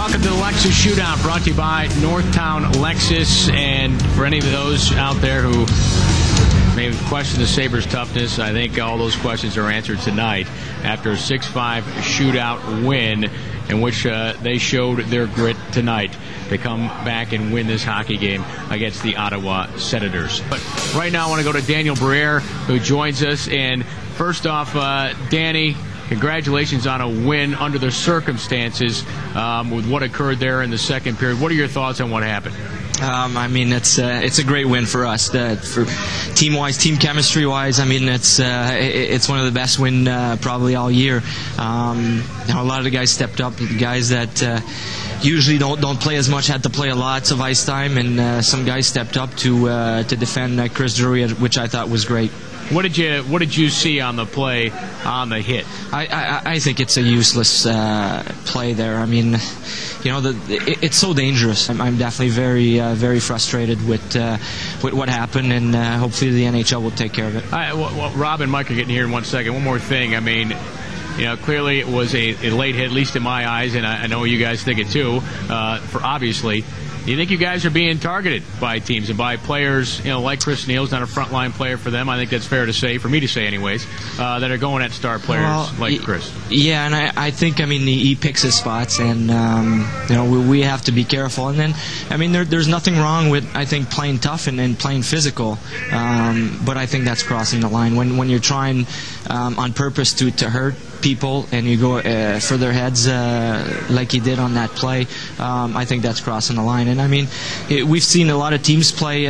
Welcome to the Lexus Shootout, brought to you by Northtown Lexus. And for any of those out there who may question the Sabres' toughness, I think all those questions are answered tonight after a 6-5 shootout win in which they showed their grit tonight to come back and win this hockey game against the Ottawa Senators. But right now I want to go to Daniel Briere, who joins us. And first off, Danny, congratulations on a win under the circumstances with what occurred there in the second period. What are your thoughts on what happened? I mean, it's a great win for us. For team-wise, team chemistry-wise, I mean, it's one of the best win probably all year. A lot of the guys stepped up. The guys that usually don't play as much had to play lots of ice time, and some guys stepped up to defend Chris Drury, which I thought was great. What did you see on the play on the hit? I think it's a useless play there. I mean, it's so dangerous. I'm definitely very frustrated with what happened, and hopefully the NHL will take care of it. Well, Rob and Mike are getting here in 1 second. One more thing. I mean, clearly it was a late hit, at least in my eyes, and I know you guys think it too. For obviously. Do you think you guys are being targeted by teams and by players, like Chris Neal's not a frontline player for them? I think that's fair to say, for me to say anyways, that are going at star players like Chris. Yeah, and I think, he picks his spots, and, we have to be careful. And then, there's nothing wrong with, I think, playing tough and playing physical, but I think that's crossing the line. When you're trying on purpose to hurt people and you go for their heads like he did on that play, I think that's crossing the line. And we've seen a lot of teams play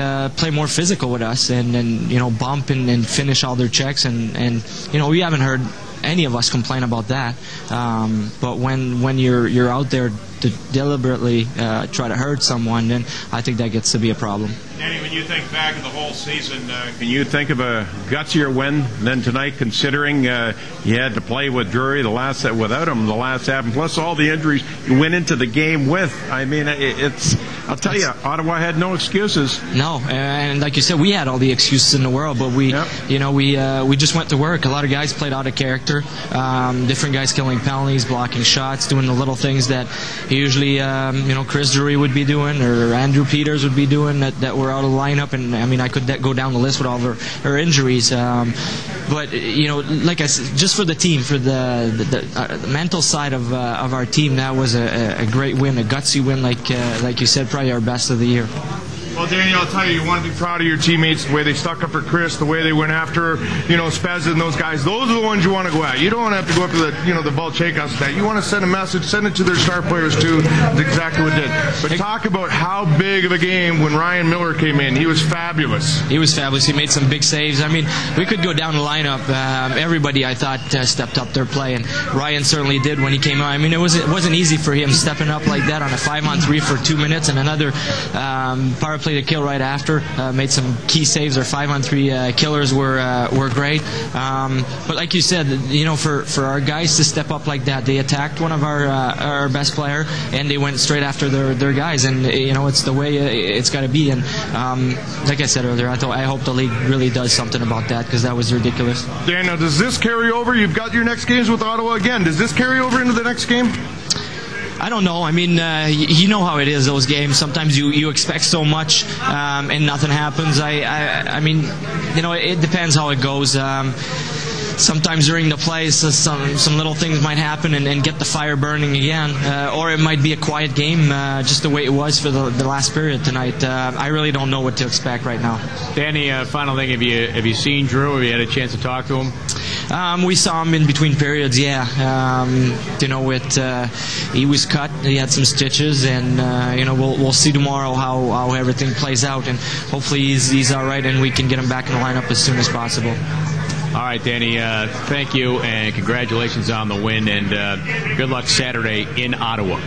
more physical with us and bump and finish all their checks, and we haven't heard any of us complain about that. But when you're out there to deliberately try to hurt someone, then I think that gets to be a problem. Danny, when you think back of the whole season, can you think of a gutsier win than tonight, considering you had to play with Drury without him the last half, and plus all the injuries you went into the game with? I'll tell you, Ottawa had no excuses. No, and like you said, we had all the excuses in the world, but we just went to work. A lot of guys played out of character. Different guys killing penalties, blocking shots, doing the little things that usually Chris Drury would be doing or Andrew Peters would be doing that were out of the lineup. And I could go down the list with all her injuries. But like I said, just for the team, for the mental side of our team, that was a great win, a gutsy win, like you said, probably our best of the year. Well, Danny, I'll tell you want to be proud of your teammates, the way they stuck up for Chris, the way they went after, Spez and those guys. Those are the ones you want to go at. You don't want to have to go up to the Valchekovs and that. You want to send a message, send it to their star players too. That's exactly what it did. But talk about how big of a game when Ryan Miller came in. He was fabulous. He was fabulous. He made some big saves. We could go down the lineup. Everybody, I thought, stepped up their play, and Ryan certainly did when he came out. It wasn't easy for him stepping up like that on a 5-on-3 for 2 minutes, and another power play to kill right after. Made some key saves. Our 5-on-3 killers were great. But like you said, for our guys to step up like that, they attacked one of our best player, and they went straight after their guys. And it's the way it's got to be. And like I said earlier, I hope the league really does something about that, because that was ridiculous. Daniel, does this carry over? You've got your next games with Ottawa again. Does this carry over into the next game? I don't know. You know how it is, those games. Sometimes you expect so much and nothing happens. It depends how it goes. Sometimes during the plays, some little things might happen and get the fire burning again. Or it might be a quiet game, just the way it was for the last period tonight. I really don't know what to expect right now. Danny, final thing, have you seen Drew? Have you had a chance to talk to him? We saw him in between periods, yeah. He was cut. He had some stitches, and we'll see tomorrow how everything plays out, and hopefully he's all right, and we can get him back in the lineup as soon as possible. All right, Danny, thank you, and congratulations on the win, and good luck Saturday in Ottawa.